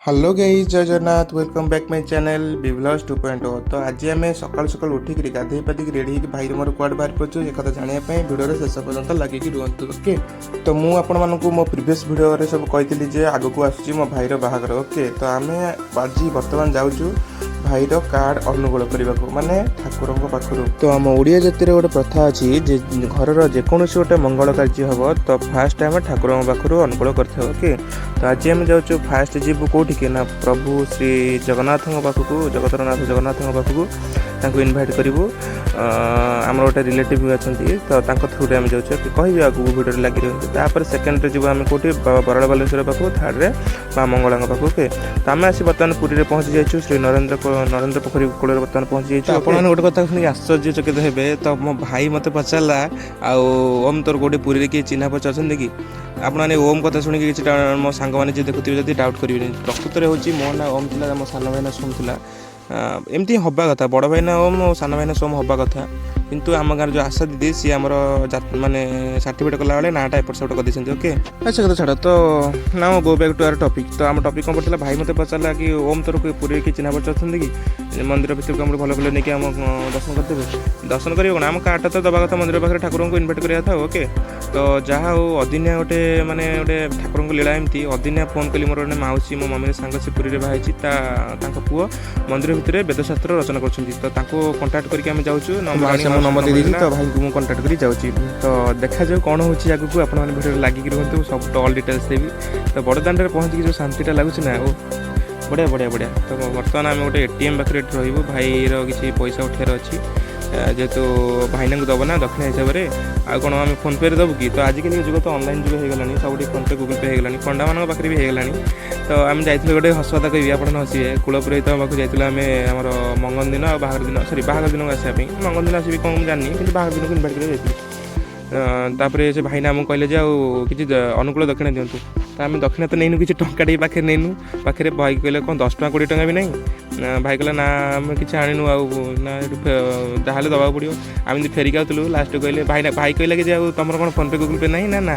Hello guys जय Jagannath welcome back my channel बिवलॉस 2.0। तो आज आम सकाल सकाल उठिक गाधे पाधिक रेडी होकर भाई मोर कुआड बाहर पड़ू एक कथा जानापी भिडियो शेष पर्यटन लगे रुहतु। ओके तो मुझे आपण मो प्रीवियस भिडियो सब कही आग को आसूँ मो भाईर बाहागर। ओके तो आम आज बर्तमान जाऊँ भाईर कार्ड अनुकूल करने को माने ठाकुर पाखु। तो आम ओडिया जातिर गोटे प्रथा अच्छी घर जेकोसी गोटे मंगल कार्य हम तो फास्ट आम ठाकुर पाखु अनुकूल करते। ओके तो आज आम जाऊँ फास्ट जीव कौटिक ना प्रभु श्री जगन्नाथ पाखक जगतरनाथ जगन्नाथ पाखक इनभाइट करूँ। आम गोटे रिलेटिव अच्छा तो थ्रुरे आम जाऊँ कह आगे भिडियो लगी रही। सेकेंड जीव आम कौटी बराड़ बालेश्वर पाखक थर्ड माँ मंगला पाखक। ओके तो आम आसी बर्तमान पुरी में पहुँची जाइए श्री नरेंद्र पोखरी कूल बर्तमान पहुँची जाइए। आपने गोटे कथा शुणी आश्चर्यचकित हे तो मो भाई मत पचारा ओम तोर कौटे पुरी किए चिन्ह पचार कि आपने ओम कथा शुणी कि मो सांग मैंने देखुवे जब डाउट करेंगे प्रकृत में हूँ मो ना ओम था मो सान भाईना सोम था एमती हवा कथा बड़ भाईना ओम और सान भाईना सोम हवा कथा किंतु आम गाँव जो आशा दीदी सी आम माने सर्टिफिकेट कला बेले नाटा एपट सेपट कर। ओके अच्छा कथा छाड़ तो ना go back to our topic. तो आम टॉपिक कौन पड़ा भाई मत पचारा कि ओम तोर पूरी किए चिन्ह पचार कि मंदिर भितर को भल भल नहीं आम दर्शन करते दर्शन कर आम कार्ड तो दवा कथा मंदिर पाखे ठाकुर को इनभाइट करा था। ओके तो जहाँ हो अदिनिया गोटे माने गोटे ठाकुर को लीला एमती अदिनिया फोन कली मोर गोटे माउसी मो मम्मी सांग से पुरी में बाहरी पुओ मंदिर भितर वेदशास्त्र रचना कर कंटाक्ट करके जाऊँ नंबर दे दी तो भाई को मुझे कंटाक्ट कर जाऊँगी। तो देखा जाऊ कौन होची आगे को आपने भिडियो लगिक रुहतु सब ऑल डिटेल्स देवी। तो बड़दान पहुँची जो शांतिटा लगुच ना बढ़िया बढ़िया बढ़िया। तो बर्तमान आम गोटे एटीएम पाखे रही भाईर किसी पैसा उठार अच्छी जेहेतु भाईना को दब ना दक्षिण हिसाब से आउ कौन आम फोन पे दबू कि तो आजिकल जुग तो ऑनलाइन जुग होगा सब फोन पे गूगल पे होगा पंडा मान पाखे भी होगा। तो आम जाइए गोटे हसकथा कह आप हसवे कूलपुरोहित पाक जाइए आम आम मंगन दिन बाहर दिन सरी बाहर दिन आसापी मंगन दिन आसबि कौन जानी कि बाहर दिन को इनभाइट कर से भाईना आमको कहले कि अनुकूल दक्षिणा दिंतु। तो आम दक्षिणा तो नहींनु कि टाटे पाखे नहींनु पाखे भाई कहले कौन 10 टଙ୍କା 20 टଙ୍କା भी नहीं भाई कहला ना आम कि आणनु आगे दबा पड़ो आम फेरिक आसलु लास्ट कहले भाई कहला कि तुम कौन फोन पे गूगल पे ना ना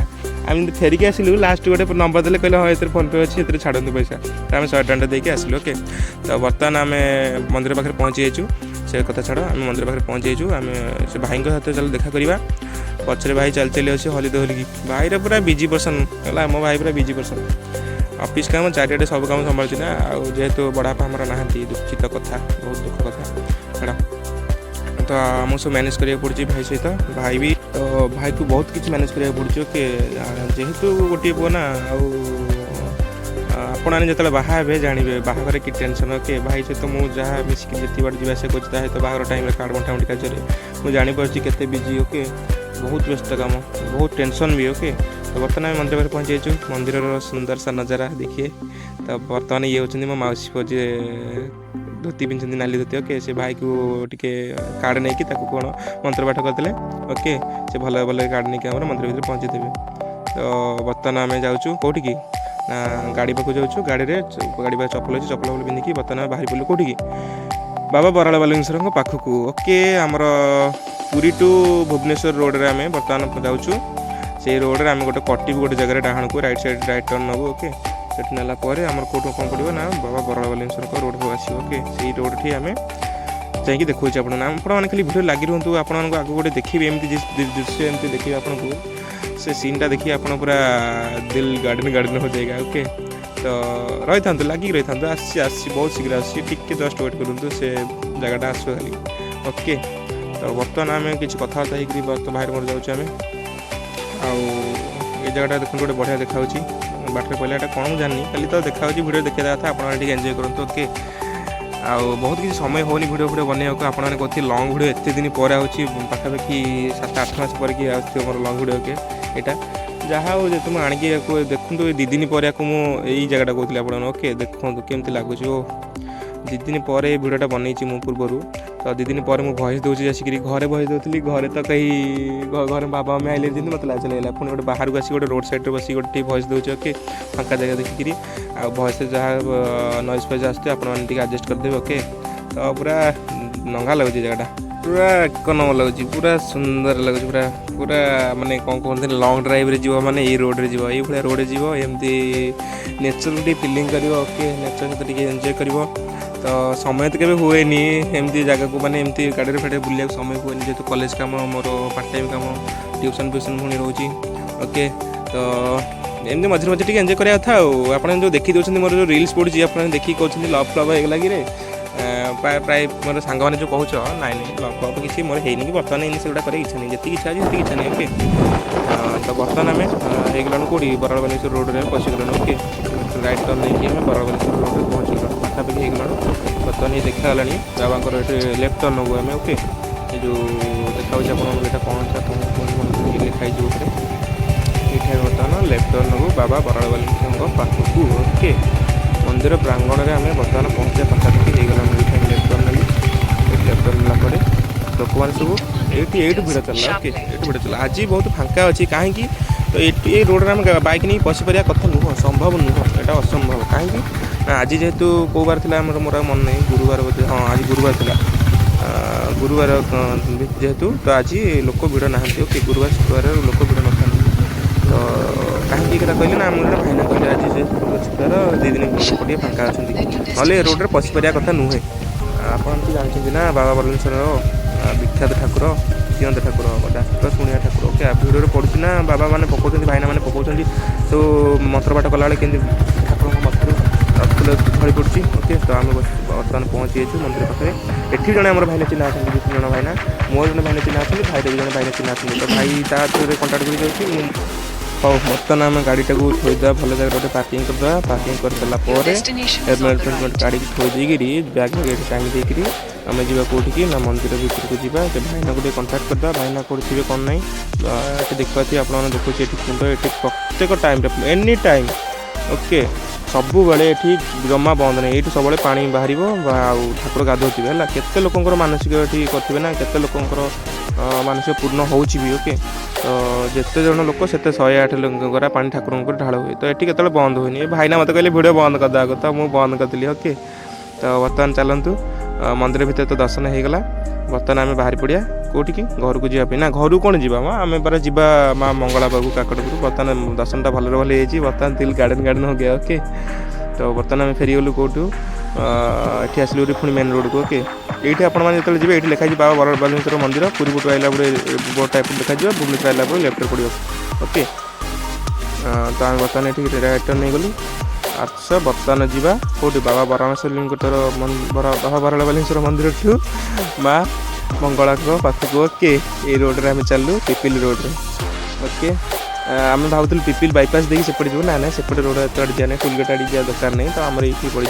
आम फेरिक आसलु लास्ट गोटे नंबर देले कहले हाँ ये फोन पे अच्छी छाड़ू पैसा तो आम 100 टଙ୍କା देके आसलु। ओके तो बर्तमान आम मंदिर पाखे पहुँची जाइए से कथा छाड़ आम मंदिर पाखे पहुँची जाइए आम से भाई सहित चल देखा करवा पचरे भाई चल चली अच्छे हली दोहलिकी भाईर पूरा बिजी पर्सन है मो भाई पूरा बिजी पर्सन ऑफिस काम चारिटे सब काम संभालुँ ना जेहेतु बड़ापा हमारा ना दुखित कथा बहुत दुख कथा छाड़ा। तो आमको सब मैनेज करा पड़ी भाई सहित भाई भी तो भाई को बहुत किसी मैनेज करा पड़ी। ओके जेहेतु गोटे पुओ ना आपने जो बाहे जानवे बाहागर कि टेंशन। ओके भाई सहित मुझे जहाँ मिसिक जी बार जावास कर तो बाहर टाइम कार्ड बंटा बंटी कार्य मुझे जापी केते बिजी। ओके बहुत व्यस्त काम बहुत टेंशन भी। ओके तो बर्तमान मंदिर पाखे पहुँची जाइए मंदिर सुंदर सा नजारा देखिए। तो बर्तमान ये होती मो मौसी पुओ जी धोती पिंधि नाली धोती। ओके से भाई को टिके कार्ड नहीं कि कौन मंत्र पाठ करते। ओके से भल भल कार्ड नहीं कि मंदिर भर पहुँची देवे। तो बर्तमान आम जाऊँ कौटिक ना गाड़ी पाक जाऊँ गाड़ी में गाड़ी पाखे चप्पल अच्छी चप्पल पिंधिकी बर्तमान बाहरी पड़ू कौटिक बाबा बराड़ बालेश्वर पाखक। ओके आमर पुरी टू भुवनेश्वर रोड रे आम बर्तमान जाऊँ से रोड रे आम गोटे कटिबू गोटे जगह डाण को right side right turn नबू। Okay से नाला आम कौट कौन पड़ो ना बाबा बराड़ बालेश्वर रोड को आस। ओके से रोड ठी आम जाकि देखा आपने खाली भिडियो लगी रुहतु आप आगे गोटे देखिए एमती दृश्य एमती देखिए आपको से सीनटा देखिए आप पूरा दिल गार्डन गार्डन हो जाएगा। ओके तो रही था लगिक रही था आस बहुत शीघ्र आके जस्ट वेट करूँ से जगटा आस खाली। ओके तो बर्तमान आम कि कथबार्ता हो बाहर मोर जाऊँ आम ये जगह देखते गोटे बढ़िया देखा बाटर पहले यहाँ कौन जानी खाली तो देखा भिडियो देखा था आप एंजॉय करूँ। ओके आउ बहुत किसी समय होनी भिडियो भिडियो बनवाक आपने कहते लंग भिडियो एत दिन पर पाखापाखि 7-8 मास पर मोर लंग भिडियो। ओके यहाँ जहाँ हो तुम आणिकी देखूँ 2 दिन पर मुझे जगटा कहती आप। ओके देखो केमती लगुच 2 दिन पर भिडियोटा बनई मु पूर्वर। तो 2 दिन पर मुझे भॉइस दूसरी आसिक घरे भॉइस दूसरी घरे तो कहीं घर बाबा मम्मी आइले दिन मतलब चलना पुणी गोटे बाहर को आस गोटे रोड साइड बस गोटे भॉइस दूचे। ओके फाँका जगह देखिकी आ भॉइस जहाँ नॉइज फॉइज आसते आपने एडजस्ट करदेवे। ओके तो पूरा नंगा लगुच जगटा पूरा एक नंबर लगुच पूरा सुंदर लगुच पूरा पूरा माने कौन कहते लंग ड्राइव रे जीव माने ये रोड रे जीव ये भाया रोड रे जीव एमती नेचर टी फीलिंग कर ओके नेचर सहित एंजॉय कर तो समय तो केवे हुए एमती जगह को माने एमती गाड़ी फाड़ी बुलिया समय हुए जेहतु कॉलेज काम मोर पार्ट टाइम काम ट्यूशन फ्यूशन पुणी रोचे ओके तो एमती मझे मझे टी एंजॉय करा था आप जो देखी दौरान मोर जो रिल्स पड़ी आप देखिए कहते लव फ्लव हो लगे प्राय प्राय मोर सांग मैंने जो कह नाई नहीं लव फ्लव किसी मोर है कि बर्तमान से कर इच्छा नहीं जी इच्छा अच्छी इच्छा नहीं ओके तो बर्तमान आम हो कौटी बराड़ बालेश्वर रोड में पशिगलु ओके राइट टर्न नहीं आम बराड़ बालेश्वर रोड में पहुँचल पाखापाखि हो बर्तमान ये देखा बाबा ये लेफ्ट टर्न नबू आम ओके जो देखा आप कौन लिखाई ये बर्तमान लेफ्ट टर्न नबू बाबा बराड़ बालेश्वर पाखक ओके मंदिर प्रांगण में आम बर्तमान पहुँचे पाखापाखि होगा लेफ्ट टर्न नेली लेफ्ट टर्न नापर लोक मैंने सब ये भिड़ चलला ओके ये भिड़ चला आज बहुत फांका अच्छी कहीं तो ये रोड आम बैक नहीं पशिपर कथा नुह संभव नुह यहाँ असंभव कहीं आज जेहेतु कौ बार थी मोर मन नहीं गुरुवार बोधे हाँ आज गुरुवार थी गुरुवार जेहेतु तो आज लोक भिड़ ना ओके गुरुवार शुक्रवार लोक भिड़ न तो कहीं कहले ना मुझे भाईना कहले आज शुक्रवार 2 दिन गोटे फांका अच्छा ना रोड में पशिपर कथा नुहे आप जानते ना बाबा बालेश्वर विख्यात ठाकुर जीवंत ठाकुर डाक्तर शुणिया ठाकुर ओके भिडियो पड़ू ना बाबा मैंने पकाउं भाईना मैंने पकाउं तो मंत्र पाठ कला केमती ठाकुर मथुर फूल झड़ी पड़ी ओके तो आम बर्तमान पहुँची जाइए मंदिर पाखे एटी जन आम भाईना चिन्ह आते 2-3 जन भाईना मोर जन भाईना चिन्ह आते भाई भी जन भाईना चिन्ह आते तो भाई ता थ्रू कंटाक्ट कर हाँ बर्तमान आम गाड़ी टाक थोड़ा भल जगह गोटे पार्किंग करदे पार्किंग कर सारापर गाड़ी की थोड़ी बैग बैग टांगी देकर आम जा कौटिकी ना मंदिर भर को जावा भाईना को कंटाक्ट करदे भाईना कौन थे कौन ना ये देखिए आप देखुचे ये कुंड ये प्रत्येक टाइम एनी टाइम ओके सब बेले ये जमा बंद नहीं ये सब पा बाहर ठाकुर गाधोथे है केते लोकर मानसिक ये करेंगे ना केते लोकर मानसिक पूर्ण हो ओके तो जिते जन लोक से 108 गरा पानी ठाकुर ढाल हुए तो ये के बंद हुए भाईना मत कहले भिडियो बंद करदा कथा मुझे बंद करी ओके तो बर्तमान चलतु मंदिर भितर तो दर्शन होगला बर्तमान आम बाहरी पड़ा कौटिकी घर को जावाई ना घर कौन जी आम बार जा माँ मंगला बाबू काकटपुर बर्तमान दर्शन भल भल बर्तमान दिल गार्डन गार्डन हो गया ओके तो बर्तमान आम फेरीगलु कौटू ये आसलु पुणी मेन रोड को ओके ये आपने जो ये लिखा बाबा बराड़ बालेश्वर मंदिर पूरी बुट आइला बोर्ड टाइप देखा भुवनेश्वर आइला लेफ्ट पड़ो ओके तो आम बर्तमान ये राइट टर्न नहीं गलु आस बर्तमान जा कौटी बाबा बराणेश्वर बाबा बराड़ बालेश्वर मंदिर ठू माँ मंगला पाखक ओके ये रोड रे आम चलू पिपिल रोड रे ओके आम भावुल पिपिल बाईपास देखिए सेपटे जीव ना ना सेपटे रोड एत जाए टोलगेट आड़ी जा दरकार नहीं तो आम ये पड़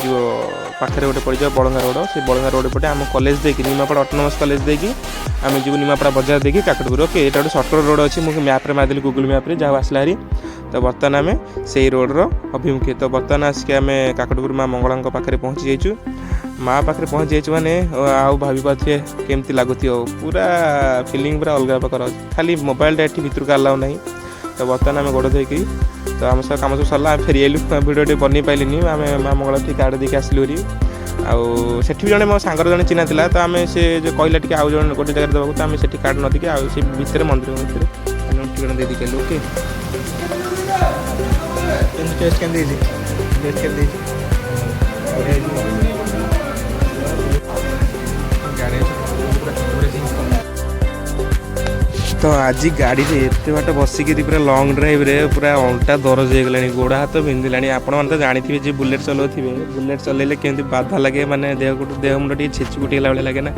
पाखे गोटे पड़ बड़ंगा रोड से बड़ंगा रोड पटे आम कॉलेज देखिए निमापड़ा ऑटोनोमस कॉलेज देखिए आम जीव निमापड़ा बजार देखिए काकटपुर ओके ये गोटे सर्टकट रोड अच्छी मुझे मैप रे मारदेली गूगल मैप रे जहाँ आसला हारी तो बर्तमान आम से रोड अभिमुखे तो बर्तमान आसिक आम काकटपुर माँ मंगला पाखे पहुँची जाइचु माँ पाखे पहुँची जाइचु मैंने आउ भावी पारे केमती लगुथ पूरा फिलिंग पूरा अलग प्रकार खाली मोबाइलटा ये भितर का अलाउ नहीं तो बर्तमान आम गोड़ धोक तो आम सब कम सब सरला फेरी आइलु भिडियो बन पाइलिनी आम माँ मंगला ठीक कार्ड देखिए आसलु से जन मो सांगर जन चिन्हा था तो आम से जो कहला टी आउ जन गोटे जगह देवा तो आम से कार्ड नदी आउ से भितर मंदिर भितर ठिकाना दे देखेलु ओके टेस्ट के तो आज गाड़ी में एत बाट बसिक पूरा लंग ड्राइव रे पूरा अंटा दरज हो गला गोड़ हाथ बिंधिला आपण तो जानते जी बुलेट चलाऊे बुलेट चलैले केमती बाधा लगे माने देह मुंड टे छेचुकुटी गला लगे ना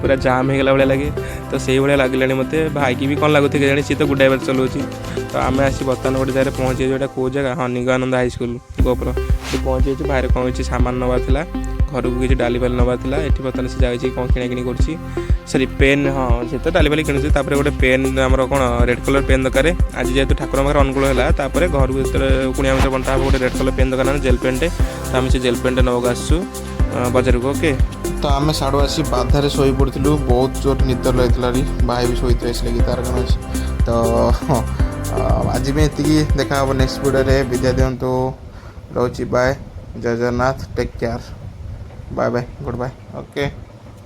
पूरा जाम होगला भाई लगे तो से भाया लगे मत भाई की भी कौन लगुथे जानी सी तो गुड ड्राइवर चलाऊँगी तो आम आसी बर्तमान गोटे जगह पहुँचे जोटा कौ जगह हाँ निगमानंद हाईस्कल गोपर पहुँचे बाहर कौन किसी सामान नवार था घर को किसी डाली बाली नवार था ये बर्तमान से जाए कौन किणाकिणी कर सरी पेन हाँ से तो डाली बाली किणुचे गोटे पेन आमर कौन रेड कलर पेन दरकार आज जेहतु ठाकुर पाखे अनुकूल है घर को जो कुणिया मित्र बंटा गोटे रेड कलर पेन दरकार जेल पेनटे तो आम से जेल पेनटे नवाक आसू बजार को ओके तो आम साड़ू आसी बाधारे शोई पड़ू बहुत जोर निद लगी भाई भी शोते आसले कि तार कौन अच्छे तो आज भी ये देखा हम नेक्स्ट वीडियो विद्या दिंतु रोची बाय जय Jagannath take care bye bye goodbye okay.